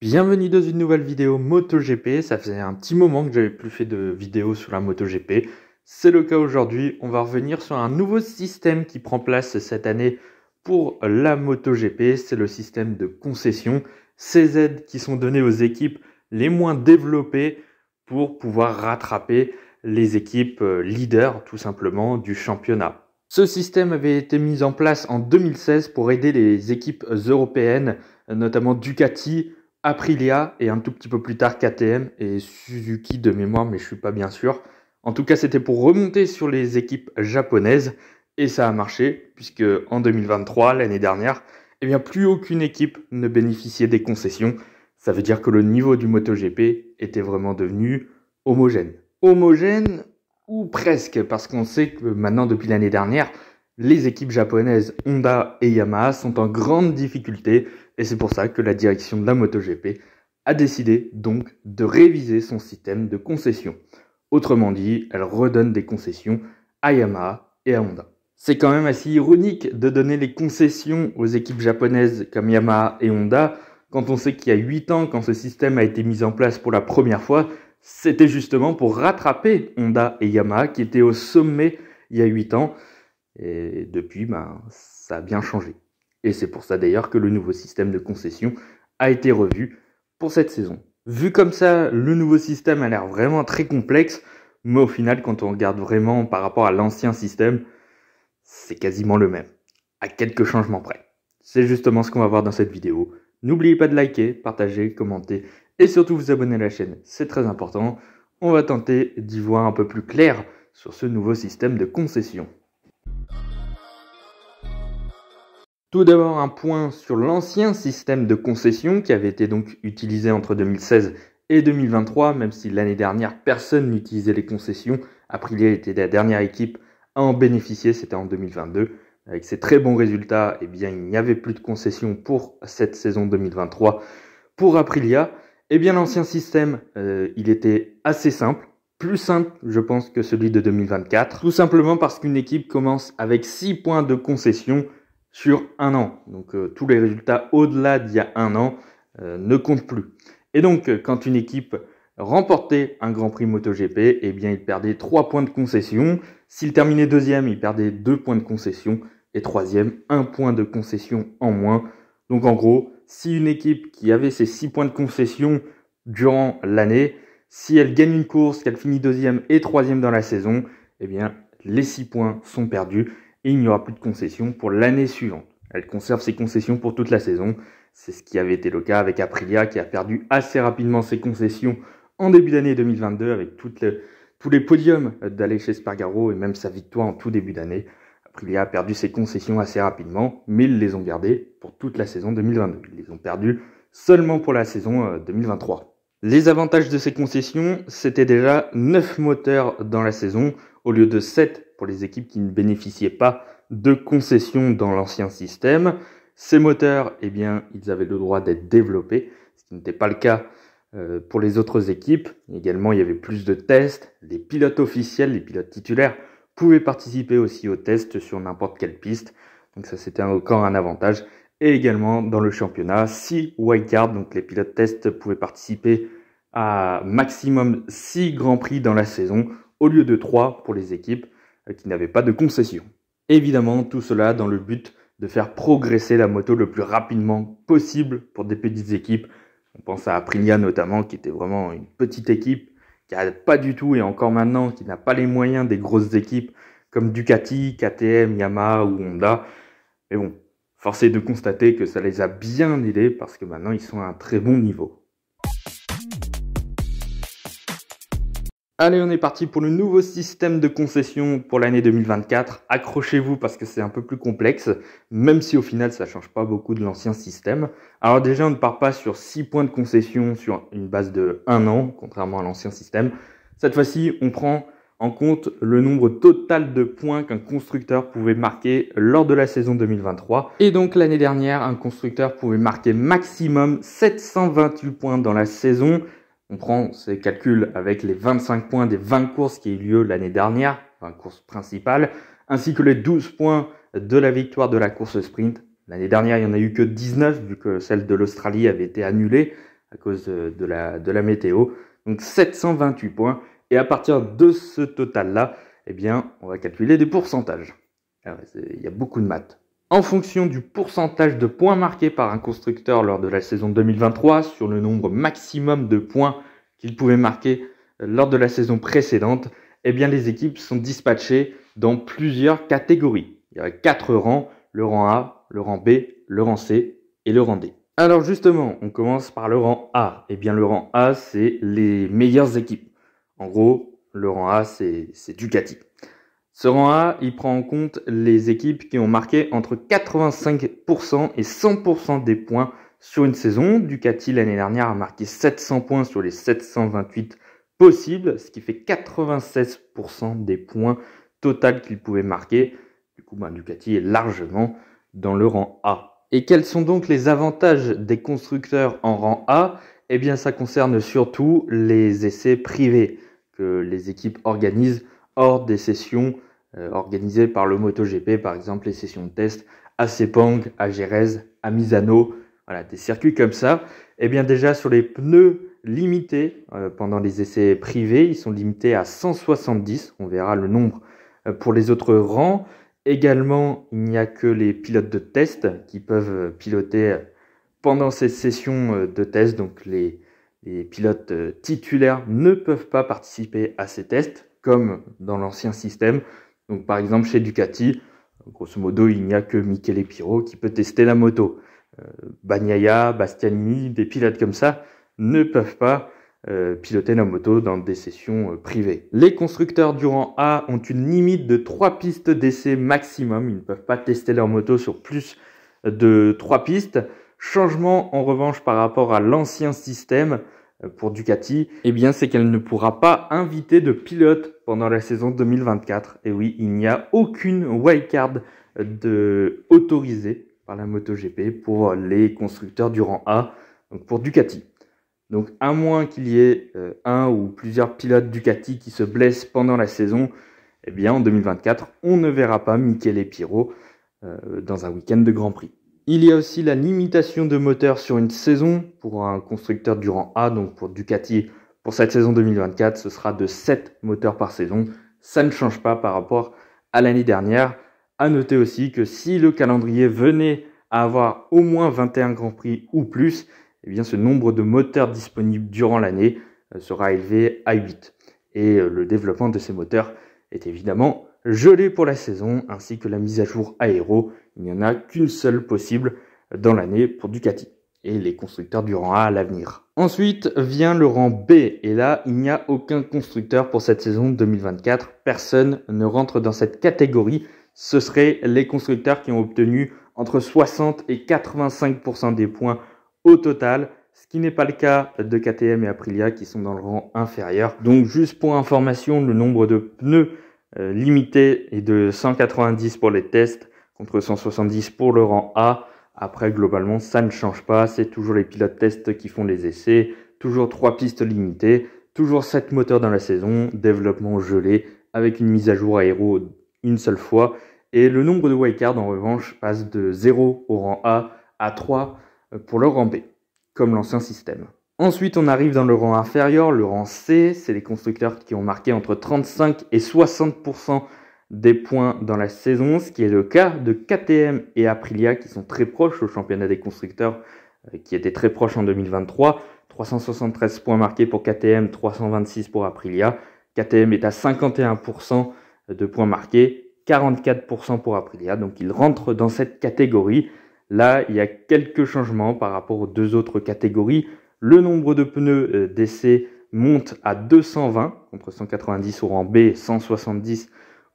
Bienvenue dans une nouvelle vidéo MotoGP. Ça faisait un petit moment que j'avais plus fait de vidéos sur la MotoGP. C'est le cas aujourd'hui. On va revenir sur un nouveau système qui prend place cette année pour la MotoGP. C'est le système de concession. Ces aides qui sont données aux équipes les moins développées pour pouvoir rattraper les équipes leaders tout simplement du championnat. Ce système avait été mis en place en 2016 pour aider les équipes européennes, notamment Ducati, Aprilia et un tout petit peu plus tard KTM et Suzuki de mémoire, mais je suis pas bien sûr. En tout cas, c'était pour remonter sur les équipes japonaises et ça a marché puisque en 2023, l'année dernière, plus aucune équipe ne bénéficiait des concessions. Ça veut dire que le niveau du MotoGP était vraiment devenu homogène. Homogène ou presque, parce qu'on sait que maintenant, depuis l'année dernière, les équipes japonaises Honda et Yamaha sont en grande difficulté et c'est pour ça que la direction de la MotoGP a décidé donc de réviser son système de concession. Autrement dit, elle redonne des concessions à Yamaha et à Honda. C'est quand même assez ironique de donner les concessions aux équipes japonaises comme Yamaha et Honda quand on sait qu'il y a 8 ans, quand ce système a été mis en place pour la première fois, c'était justement pour rattraper Honda et Yamaha qui étaient au sommet il y a 8 ans. Et depuis, ça a bien changé. Et c'est pour ça d'ailleurs que le nouveau système de concession a été revu pour cette saison. Vu comme ça, le nouveau système a l'air vraiment très complexe, mais au final, quand on regarde vraiment par rapport à l'ancien système, c'est quasiment le même, à quelques changements près. C'est justement ce qu'on va voir dans cette vidéo. N'oubliez pas de liker, partager, commenter et surtout vous abonner à la chaîne, c'est très important. On va tenter d'y voir un peu plus clair sur ce nouveau système de concession. Tout d'abord un point sur l'ancien système de concession qui avait été donc utilisé entre 2016 et 2023, même si l'année dernière personne n'utilisait les concessions. Aprilia était la dernière équipe à en bénéficier, c'était en 2022. Avec ces très bons résultats, il n'y avait plus de concessions pour cette saison 2023 pour Aprilia. L'ancien système, il était assez simple. Plus simple, je pense, que celui de 2024. Tout simplement parce qu'une équipe commence avec 6 points de concession sur un an. Donc tous les résultats au-delà d'il y a un an ne comptent plus. Et donc quand une équipe remportait un Grand Prix MotoGP, il perdait 3 points de concession. S'il terminait deuxième, il perdait 2 points de concession. Et troisième, 1 point de concession en moins. Donc en gros, si une équipe qui avait ces 6 points de concession durant l'année, si elle gagne une course, qu'elle finit deuxième et troisième dans la saison, les 6 points sont perdus et il n'y aura plus de concessions pour l'année suivante. Elle conserve ses concessions pour toute la saison. C'est ce qui avait été le cas avec Aprilia qui a perdu assez rapidement ses concessions en début d'année 2022 avec tous les podiums d'Aleix Espargaro et même sa victoire en tout début d'année. Aprilia a perdu ses concessions assez rapidement, mais ils les ont gardées pour toute la saison 2022. Ils les ont perdues seulement pour la saison 2023. Les avantages de ces concessions, c'était déjà 9 moteurs dans la saison, au lieu de 7 pour les équipes qui ne bénéficiaient pas de concessions dans l'ancien système. Ces moteurs, ils avaient le droit d'être développés, ce qui n'était pas le cas pour les autres équipes. Également, il y avait plus de tests. Les pilotes officiels, les pilotes titulaires, pouvaient participer aussi aux tests sur n'importe quelle piste. Donc ça, c'était encore un avantage. Et également, dans le championnat, 6 wildcards, donc les pilotes tests pouvaient participer à maximum 6 grands prix dans la saison, au lieu de 3 pour les équipes qui n'avaient pas de concession. Évidemment, tout cela dans le but de faire progresser la moto le plus rapidement possible pour des petites équipes. On pense à Aprilia notamment, qui était vraiment une petite équipe, qui n'a pas du tout, et encore maintenant, qui n'a pas les moyens des grosses équipes comme Ducati, KTM, Yamaha ou Honda. Mais bon, force est de constater que ça les a bien aidés parce que maintenant, ils sont à un très bon niveau. Allez, on est parti pour le nouveau système de concession pour l'année 2024. Accrochez-vous parce que c'est un peu plus complexe, même si au final, ça ne change pas beaucoup de l'ancien système. Alors déjà, on ne part pas sur 6 points de concession sur une base de 1 an, contrairement à l'ancien système. Cette fois-ci, on prend en compte le nombre total de points qu'un constructeur pouvait marquer lors de la saison 2023. Et donc l'année dernière, un constructeur pouvait marquer maximum 728 points dans la saison. On prend ces calculs avec les 25 points des 20 courses qui ont eu lieu l'année dernière, 20 courses principales, ainsi que les 12 points de la victoire de la course sprint. L'année dernière, il n'y en a eu que 19, vu que celle de l'Australie avait été annulée à cause de la météo. Donc 728 points. Et à partir de ce total-là, eh bien, on va calculer des pourcentages. Il y a beaucoup de maths. En fonction du pourcentage de points marqués par un constructeur lors de la saison 2023, sur le nombre maximum de points qu'il pouvait marquer lors de la saison précédente, eh bien, les équipes sont dispatchées dans plusieurs catégories. Il y a 4 rangs, le rang A, le rang B, le rang C et le rang D. Alors justement, on commence par le rang A. Eh bien, le rang A, c'est les meilleures équipes. En gros, le rang A, c'est Ducati. Ce rang A, il prend en compte les équipes qui ont marqué entre 85% et 100% des points sur une saison. Ducati, l'année dernière, a marqué 700 points sur les 728 possibles, ce qui fait 96% des points total qu'il pouvait marquer. Du coup, Ducati est largement dans le rang A. Et quels sont donc les avantages des constructeurs en rang A? Eh bien, ça concerne surtout les essais privés que les équipes organisent hors des sessions organisées par le MotoGP, par exemple les sessions de test à Sepang, à Jerez, à Misano, voilà, des circuits comme ça. Eh bien, déjà sur les pneus limités pendant les essais privés, ils sont limités à 170. On verra le nombre pour les autres rangs. Également, il n'y a que les pilotes de test qui peuvent piloter pendant ces sessions de test. Donc les pilotes titulaires ne peuvent pas participer à ces tests, comme dans l'ancien système. Donc par exemple chez Ducati, grosso modo, il n'y a que Michele Pirro qui peut tester la moto. Bagnaia, Bastianini, des pilotes comme ça ne peuvent pas piloter la moto dans des sessions privées. Les constructeurs du rang A ont une limite de 3 pistes d'essai maximum. Ils ne peuvent pas tester leur moto sur plus de 3 pistes. Changement en revanche par rapport à l'ancien système pour Ducati, eh bien c'est qu'elle ne pourra pas inviter de pilote pendant la saison 2024. Et oui, il n'y a aucune wildcard autorisée par la MotoGP pour les constructeurs du rang A, donc pour Ducati. Donc à moins qu'il y ait un ou plusieurs pilotes Ducati qui se blessent pendant la saison, eh bien en 2024, on ne verra pas Michele Pirro dans un week-end de Grand Prix. Il y a aussi la limitation de moteurs sur une saison pour un constructeur du rang A, donc pour Ducati, pour cette saison 2024, ce sera de 7 moteurs par saison. Ça ne change pas par rapport à l'année dernière. À noter aussi que si le calendrier venait à avoir au moins 21 Grands Prix ou plus, eh bien ce nombre de moteurs disponibles durant l'année sera élevé à 8. Et le développement de ces moteurs est évidemment gelé pour la saison, ainsi que la mise à jour aéro. Il n'y en a qu'une seule possible dans l'année pour Ducati et les constructeurs du rang A à l'avenir. Ensuite vient le rang B, et là il n'y a aucun constructeur pour cette saison 2024. Personne ne rentre dans cette catégorie. Ce seraient les constructeurs qui ont obtenu entre 60 et 85% des points au total, ce qui n'est pas le cas de KTM et Aprilia qui sont dans le rang inférieur. Donc juste pour information, le nombre de pneus limité est de 190 pour les tests contre 170 pour le rang A. Après, globalement, ça ne change pas. C'est toujours les pilotes tests qui font les essais. Toujours 3 pistes limitées. Toujours 7 moteurs dans la saison. Développement gelé avec une mise à jour aéro une seule fois. Et le nombre de wildcards, en revanche, passe de 0 au rang A à 3 pour le rang B, comme l'ancien système. Ensuite, on arrive dans le rang inférieur, le rang C. C'est les constructeurs qui ont marqué entre 35 et 60% des points dans la saison, ce qui est le cas de KTM et Aprilia qui sont très proches au championnat des constructeurs, qui était très proche en 2023. 373 points marqués pour KTM, 326 pour Aprilia. KTM est à 51% de points marqués, 44% pour Aprilia, donc ils rentrent dans cette catégorie. Là, il y a quelques changements par rapport aux deux autres catégories. Le nombre de pneus d'essai monte à 220 contre 190 au rang B et 170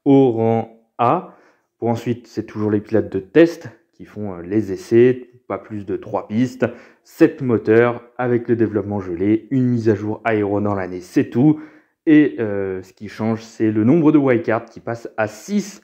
au rang A. Pour ensuite, c'est toujours les pilotes de test qui font les essais, pas plus de 3 pistes, 7 moteurs avec le développement gelé, une mise à jour aéro dans l'année, c'est tout. Et ce qui change, c'est le nombre de wildcards qui passe à 6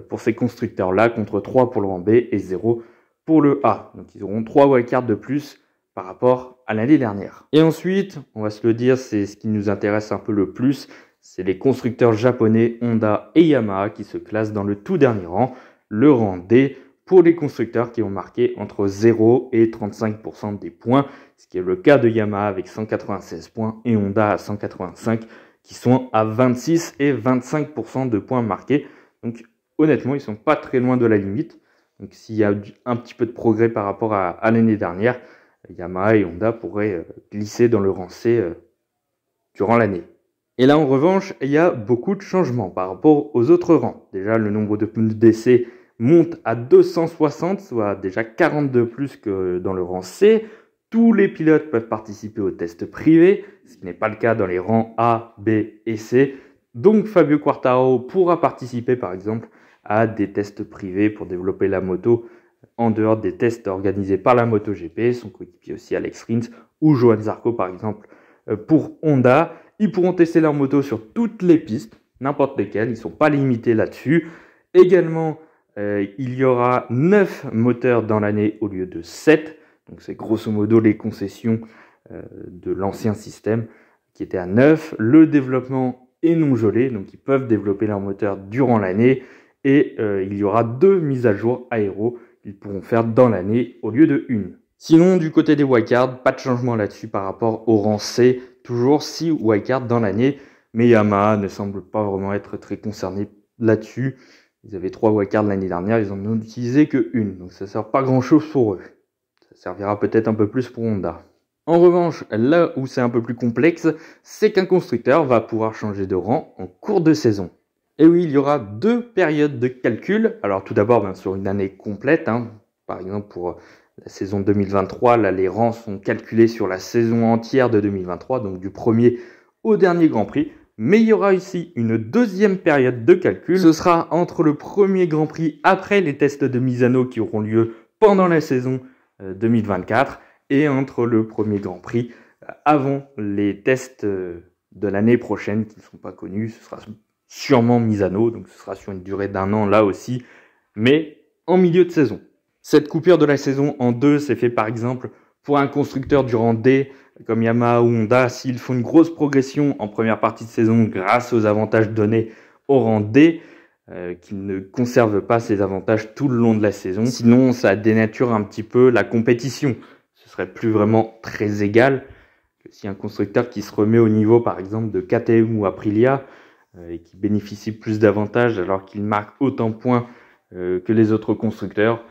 pour ces constructeurs-là, contre 3 pour le rang B et 0 pour le A. Donc ils auront 3 wildcards de plus par rapport à l'année dernière. Et ensuite, on va se le dire, c'est ce qui nous intéresse un peu le plus, c'est les constructeurs japonais Honda et Yamaha qui se classent dans le tout dernier rang, le rang D, pour les constructeurs qui ont marqué entre 0 et 35% des points, ce qui est le cas de Yamaha avec 196 points et Honda à 185 qui sont à 26 et 25% de points marqués. Donc honnêtement, ils sont pas très loin de la limite. Donc s'il y a un petit peu de progrès par rapport à l'année dernière, Yamaha et Honda pourraient glisser dans le rang C durant l'année. Et là en revanche, il y a beaucoup de changements par rapport aux autres rangs. Déjà, le nombre de pneus d'essai monte à 260, soit déjà 42 plus que dans le rang C. Tous les pilotes peuvent participer aux tests privés, ce qui n'est pas le cas dans les rangs A, B et C. Donc Fabio Quartararo pourra participer par exemple à des tests privés pour développer la moto en dehors des tests organisés par la MotoGP, son coéquipier aussi Alex Rins ou Johann Zarco par exemple pour Honda. Ils pourront tester leur moto sur toutes les pistes, n'importe lesquelles, ils ne sont pas limités là-dessus. Également, il y aura 9 moteurs dans l'année au lieu de 7. Donc c'est grosso modo les concessions de l'ancien système qui était à 9. Le développement est non gelé, donc ils peuvent développer leur moteur durant l'année. Et il y aura 2 mises à jour aéro qu'ils pourront faire dans l'année au lieu de 1. Sinon, du côté des wildcards, pas de changement là-dessus par rapport au rang C. Toujours 6 wildcards dans l'année, mais Yamaha ne semble pas vraiment être très concerné là-dessus. Ils avaient 3 wildcards l'année dernière, ils en ont utilisé que 1, donc ça ne sert pas grand-chose pour eux. Ça servira peut-être un peu plus pour Honda. En revanche, là où c'est un peu plus complexe, c'est qu'un constructeur va pouvoir changer de rang en cours de saison. Et oui, il y aura 2 périodes de calcul. Alors tout d'abord, sur une année complète, par exemple pour la saison 2023, là les rangs sont calculés sur la saison entière de 2023, donc du premier au dernier Grand Prix. Mais il y aura ici une deuxième période de calcul. Ce sera entre le premier Grand Prix après les tests de Misano qui auront lieu pendant la saison 2024 et entre le premier Grand Prix avant les tests de l'année prochaine qui ne sont pas connus. Ce sera sûrement Misano, donc ce sera sur une durée d'1 an là aussi, mais en milieu de saison. Cette coupure de la saison en 2, c'est fait par exemple pour un constructeur du rang D, comme Yamaha ou Honda, s'ils font une grosse progression en première partie de saison grâce aux avantages donnés au rang D, qu'ils ne conservent pas ces avantages tout le long de la saison. Sinon, ça dénature un petit peu la compétition. Ce serait plus vraiment très égal que si un constructeur qui se remet au niveau, par exemple, de KTM ou Aprilia, et qui bénéficie plus d'avantages alors qu'il marque autant de points que les autres constructeurs,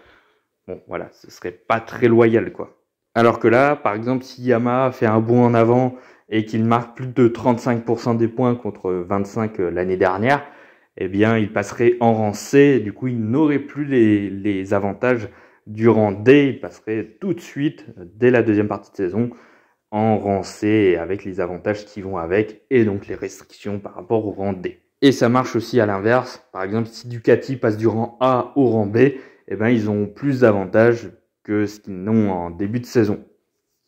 bon voilà, ce serait pas très loyal quoi. Alors que là, par exemple, si Yamaha fait un bond en avant et qu'il marque plus de 35% des points contre 25 l'année dernière, eh bien il passerait en rang C, du coup il n'aurait plus les avantages du rang D, il passerait tout de suite, dès la deuxième partie de saison, en rang C avec les avantages qui vont avec et donc les restrictions par rapport au rang D. Et ça marche aussi à l'inverse. Par exemple, si Ducati passe du rang A au rang B, eh ben, ils ont plus d'avantages que ce qu'ils n'ont en début de saison.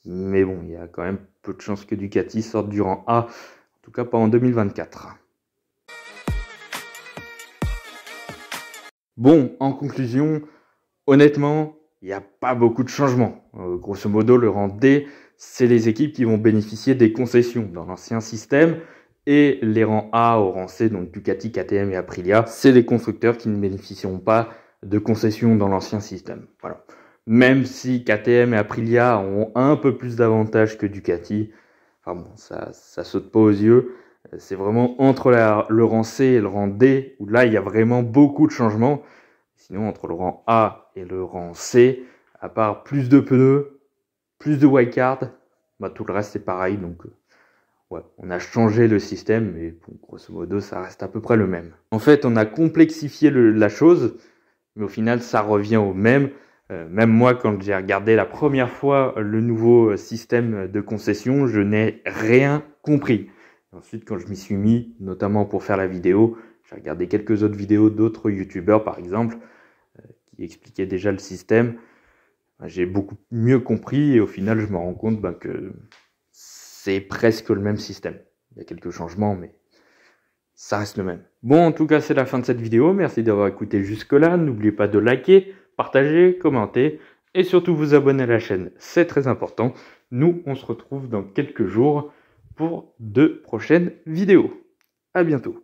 Mais bon, il y a quand même peu de chances que Ducati sorte du rang A, en tout cas pas en 2024. Bon, en conclusion, honnêtement, il n'y a pas beaucoup de changements. Grosso modo, le rang D, c'est les équipes qui vont bénéficier des concessions dans l'ancien système. Et les rangs A au rang C, donc Ducati, KTM et Aprilia, c'est les constructeurs qui ne bénéficieront pas de concessions dans l'ancien système. Voilà. Même si KTM et Aprilia ont un peu plus d'avantages que Ducati, enfin bon, ça saute pas aux yeux. C'est vraiment entre le rang C et le rang D, où là, il y a vraiment beaucoup de changements. Sinon, entre le rang A et le rang C, à part plus de pneus, plus de wildcard, bah, tout le reste c'est pareil. Donc, ouais, on a changé le système, mais bon, grosso modo, ça reste à peu près le même. En fait, on a complexifié la chose, mais au final, ça revient au même. Même moi, quand j'ai regardé la première fois le nouveau système de concession, je n'ai rien compris. Ensuite, quand je m'y suis mis, notamment pour faire la vidéo, j'ai regardé quelques autres vidéos d'autres youtubeurs, par exemple, qui expliquaient déjà le système. J'ai beaucoup mieux compris et au final, je me rends compte que c'est presque le même système. Il y a quelques changements, mais ça reste le même. Bon, en tout cas, c'est la fin de cette vidéo. Merci d'avoir écouté jusque-là. N'oubliez pas de liker, partager, commenter et surtout vous abonner à la chaîne. C'est très important. Nous, on se retrouve dans quelques jours pour de prochaines vidéos. À bientôt.